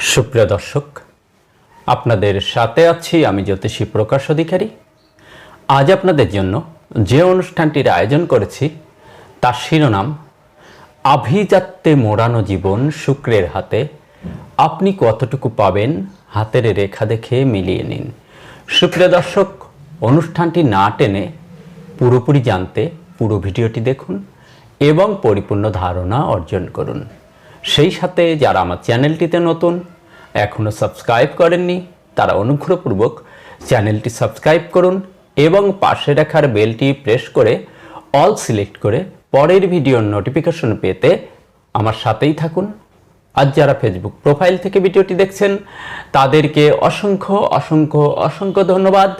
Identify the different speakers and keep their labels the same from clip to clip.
Speaker 1: সুপ্রিয় দর্শক, আপনাদের সাথে আছি আমি জ্যোতিষী প্রকাশ অধিকারী। আজ আপনাদের জন্য যে অনুষ্ঠানটির আয়োজন করেছি তার শিরোনাম আভিজাত্যে মোড়ানো জীবন শুক্রের হাতে, আপনি কতটুকু পাবেন হাতের রেখা দেখে মিলিয়ে নিন। সুপ্রিয় দর্শক, অনুষ্ঠানটি না টেনে পুরোপুরি জানতে পুরো ভিডিওটি দেখুন এবং পরিপূর্ণ ধারণা অর্জন করুন। সেই সাথে যারা আমার চ্যানেলটিতে নতুন, এখনও সাবস্ক্রাইব করেননি, তারা অনুগ্রহপূর্বক চ্যানেলটি সাবস্ক্রাইব করুন এবং পাশে রাখার বেলটি প্রেস করে অল সিলেক্ট করে পরের ভিডিওর নোটিফিকেশন পেতে আমার সাথেই থাকুন। আজ যারা ফেসবুক প্রোফাইল থেকে ভিডিওটি দেখছেন তাদেরকে অসংখ্য অসংখ্য অসংখ্য ধন্যবাদ।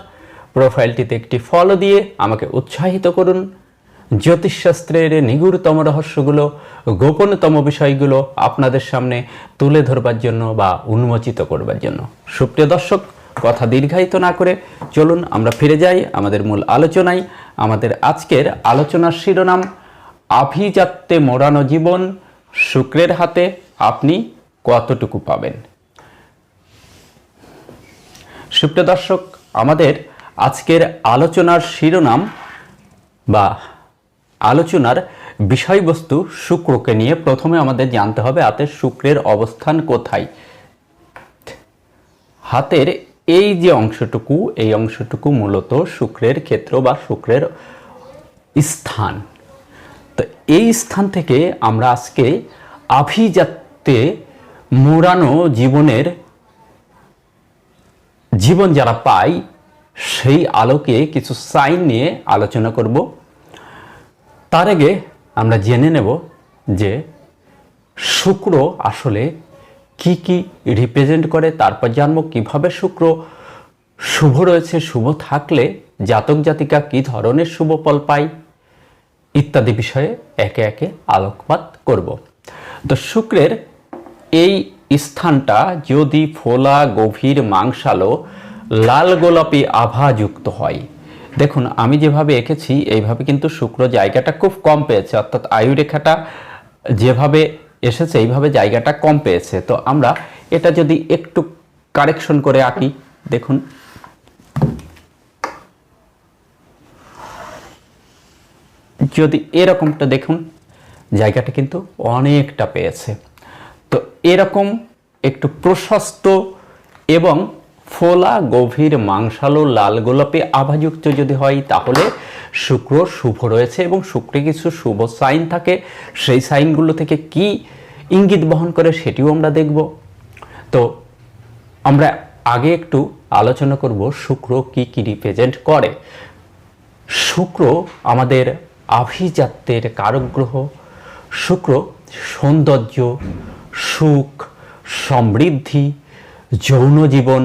Speaker 1: প্রোফাইলটিতে একটি ফলো দিয়ে আমাকে উৎসাহিত করুন জ্যোতিষশাস্ত্রের নিগূঢ়তম রহস্যগুলো, গোপনতম বিষয়গুলো আপনাদের সামনে তুলে ধরবার জন্য বা উন্মোচিত করবার জন্য। সুপ্রিয় দর্শক, কথা দীর্ঘায়িত না করে চলুন আমরা ফিরে যাই আমাদের মূল আলোচনায়। আমাদের আজকের আলোচনার শিরোনাম আভিজাত্যে মোড়ানো জীবন শুক্রের হাতে, আপনি কতটুকু পাবেন। সুপ্রিয় দর্শক, আমাদের আজকের আলোচনার শিরোনাম বা আলোচনার বিষয়বস্তু শুক্রকে নিয়ে। প্রথমে আমাদের জানতে হবে হাতের শুক্রের অবস্থান কোথায়। হাতের এই যে অংশটুকু, এই অংশটুকু মূলত শুক্রের ক্ষেত্র বা শুক্রের স্থান। তো এই স্থান থেকে আমরা আজকে আভিজাত্যে মোড়ানো জীবন যারা পাই সেই আলোকে কিছু সাইন নিয়ে আলোচনা করব। তার আগে আমরা জেনে নেব যে শুক্র আসলে কি কি রিপ্রেজেন্ট করে, তারপর জানবো কিভাবে শুক্র শুভ রয়েছে, শুভ থাকলে জাতক জাতিকা কি ধরনের শুভ ফল পায় ইত্যাদি বিষয়ে একে একে আলোকপাত করব। তো শুক্রের এই স্থানটা যদি ফোলা, গভীর, মাংসালো, লাল গোলাপি আভাযুক্ত হয়, দেখুন আমি যেভাবে এঁকেছি এইভাবে কিন্তু শুক্র জায়গাটা খুব কম পেয়েছে, অর্থাৎ আয়ুরেখাটা যেভাবে এসেছে এইভাবে জায়গাটা কম পেয়েছে। তো আমরা এটা যদি একটু কারেকশন করে আঁকি, দেখুন যদি এরকমটা দেখুন জায়গাটা কিন্তু অনেকটা পেয়েছে। তো এরকম একটু প্রশস্ত এবং ফোলা, গভীর, মাংসালো, লাল গোলাপি আভাযুক্ত যদি হয় তাহলে শুক্র শুভ রয়েছে এবং শুক্রে কিছু শুভ সাইন থাকে। সেই সাইনগুলো থেকে কি ইঙ্গিত বহন করে সেটিও আমরা দেখব। তো আমরা আগে একটু আলোচনা করব শুক্র কি কি রিপ্রেজেন্ট করে। শুক্র আমাদের আভিজাত্যের কারক গ্রহ। শুক্র সৌন্দর্য, সুখ, সমৃদ্ধি, যৌন জীবন,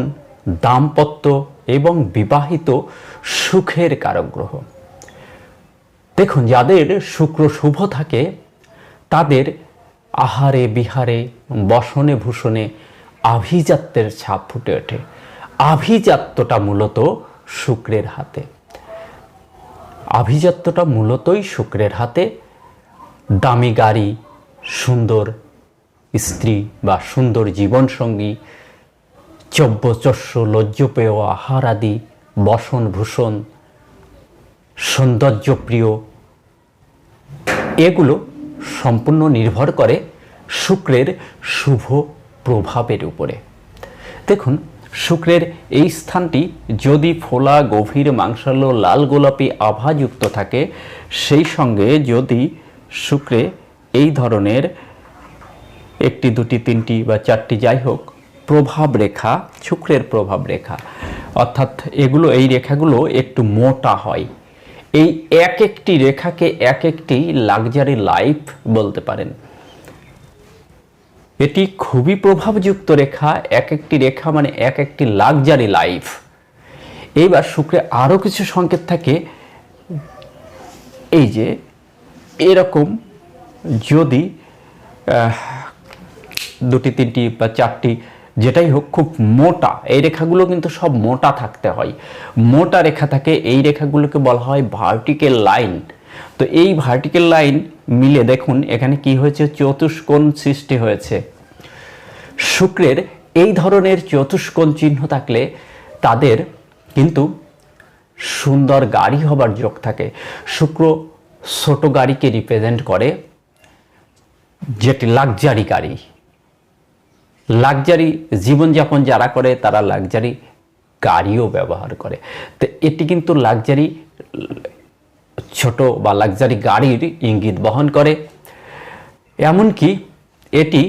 Speaker 1: দাম্পত্য এবং বিবাহিত সুখের কারক গ্রহ। দেখুন যাদের শুক্র শুভ থাকে তাদের আহারে বিহারে, বসনে ভূষণে আভিজাত্যের ছাপ ফুটে ওঠে। আভিজাত্যটা মূলত শুক্রের হাতে। আভিজাত্যটা মূলতই শুক্রের হাতে। দামি গাড়ি, সুন্দর স্ত্রী বা সুন্দর জীবনসঙ্গী, চব্যচস্য লজ্জপেয় আহার আদি, বসন ভূষণ, সৌন্দর্যপ্রিয়, এগুলো সম্পূর্ণ নির্ভর করে শুক্রের শুভ প্রভাবের উপরে। দেখুন শুক্রের এই স্থানটি যদি ফোলা, গভীর, মাংসালো, লাল গোলাপি আভাযুক্ত থাকে, সেই সঙ্গে যদি শুক্রে এই ধরনের একটি, দুটি, তিনটি বা চারটি যাই হোক প্রভাব রেখা, শুক্রের প্রভাব রেখা, অর্থাৎ এই রেখাগুলো একটু মোটা হয়। এই এক একটি রেখাকে এক একটি লাক্সারি লাইফ বলতে পারেন। এটি খুবই প্রভাবযুক্ত রেখা, এক একটি রেখা মানে এক একটি লাক্সারি লাইফ। এইবার শুক্রে আরও কিছু সংকেত থাকে, এই যে এরকম যদি দুটি, তিনটি বা চারটি যেটাই হোক খুব মোটা, এই রেখাগুলো কিন্তু সব মোটা থাকতে হয়। মোটা রেখা থাকে, এই রেখাগুলোকে বলা হয় ভার্টিক্যাল লাইন। তো এই ভার্টিক্যাল লাইন মিলে দেখুন এখানে কি হয়েছে, চতুষ্কোণ সৃষ্টি হয়েছে। শুক্রের এই ধরনের চতুষ্কোণ চিহ্ন থাকলে তাদের কিন্তু সুন্দর গাড়ি হবার যোগ থাকে। শুক্র ছোট গাড়িকে রিপ্রেজেন্ট করে, যেটি লাক্সারি গাড়ি। লাক্সারি জীবনযাপন যারা করে তারা লাক্সারি গাড়িও ব্যবহার করে। তো এটি কিন্তু লাক্সারি ছোট বা লাক্সারি গাড়ির ইঙ্গিত বহন করে। এমনকি এটি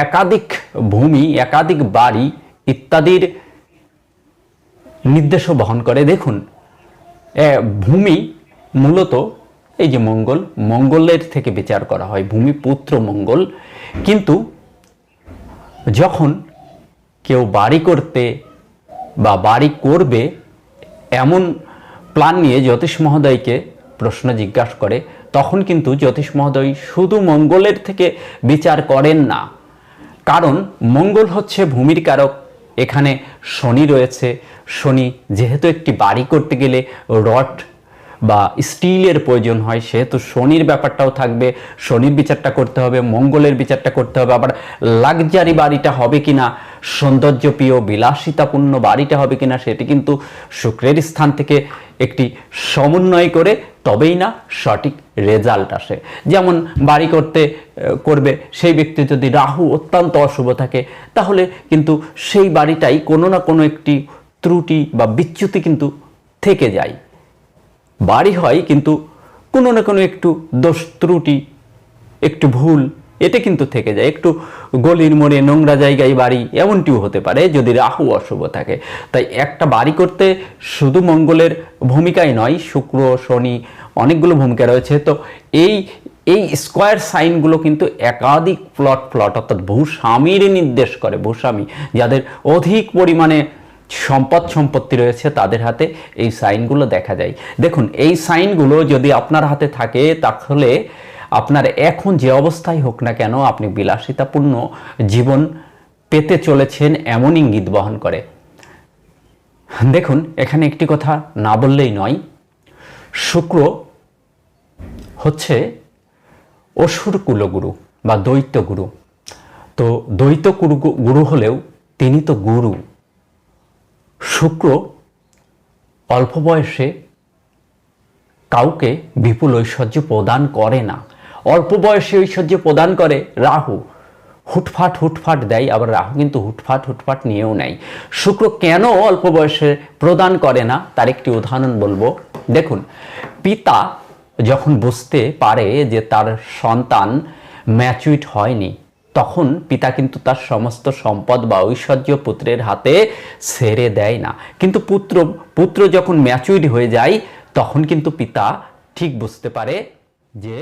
Speaker 1: একাধিক ভূমি, একাধিক বাড়ি ইত্যাদির নির্দেশও বহন করে। দেখুন, ভূমি মূলত এই যে মঙ্গলের থেকে বিচার করা হয়, ভূমিপুত্র মঙ্গল। কিন্তু যখন কেউ বাড়ি করতে বা বাড়ি করবে এমন প্ল্যান নিয়ে জ্যোতিষ মহোদয়কে প্রশ্ন জিজ্ঞাসা করে, তখন কিন্তু জ্যোতিষ মহোদয় শুধু মঙ্গলের থেকে বিচার করেন না, কারণ মঙ্গল হচ্ছে ভূমির কারক। এখানে শনি রয়েছে। শনি যেহেতু একটি বাড়ি করতে গেলে রড বা স্টিলের প্রয়োজন হয়, সেহেতু শনির ব্যাপারটাও থাকবে। শনির বিচারটা করতে হবে, মঙ্গলের বিচারটা করতে হবে। আবার লাক্সারি বাড়িটা হবে কিনা, সৌন্দর্যপ্রিয় বিলাসিতাপূর্ণ বাড়িটা হবে কিনা, সেটি কিন্তু শুক্রের স্থান থেকে একটি সমন্বয় করে তবেই না সঠিক রেজাল্ট আসে। যেমন বাড়ি করবে সেই ব্যক্তি যদি রাহু অত্যন্ত অশুভ থাকে, তাহলে কিন্তু সেই বাড়িটাই কোনো না কোনো একটি ত্রুটি বা বিচ্যুতি কিন্তু থেকে যায়। বাড়ি হয় কিন্তু কোনো না কোনো একটু দোষ ত্রুটি, একটু ভুল এটা কিন্তু থেকে যায়। একটু গলির মোড়ে নোংরা জায়গায় বাড়ি, এমনটিও হতে পারে যদি রাহু অশুভ থাকে। তাই একটা বাড়ি করতে শুধু মঙ্গলের ভূমিকাই নয়, শুক্র, শনি, অনেকগুলো ভূমিকা রয়েছে। তো এই স্কোয়ার সাইনগুলো কিন্তু একাধিক প্লট অর্থাৎ ভূস্বামীর নির্দেশ করে। ভূস্বামী যাদের অধিক পরিমাণে সম্পত্তি রয়েছে তাদের হাতে এই সাইনগুলো দেখা যায়। দেখুন, এই সাইনগুলো যদি আপনার হাতে থাকে তাহলে আপনার এখন যে অবস্থায় হোক না কেন আপনি বিলাসিতাপূর্ণ জীবন পেতে চলেছেন এমন ইঙ্গিত বহন করে। দেখুন, এখানে একটি কথা না বললেই নয়, শুক্র হচ্ছে অসুর কুলগুরু বা দৈত্য গুরু। তো দৈত্য গুরু হলেও তিনি তো গুরু। শুক্র অল্প বয়সে কাউকে বিপুল ঐশ্বর্য প্রদান করে না। অল্প বয়সে ঐশ্বর্য প্রদান করে রাহু, হুটফাট দেয়। আবার রাহু কিন্তু হুটফাট নিয়েও নেয়। শুক্র কেন অল্প বয়সে প্রদান করে না তার একটি উদাহরণ বলবো। দেখুন, পিতা যখন বুঝতে পারে যে তার সন্তান ম্যাচুইড হয়নি, তখন পিতা কিন্তু তার সমস্ত সম্পদ বা ঐশ্বর্য পুত্রের হাতে ছেড়ে দেয় না। কিন্তু পুত্র যখন ম্যাচুইড হয়ে যায় তখন কিন্তু পিতা ঠিক বুঝতে পারে যে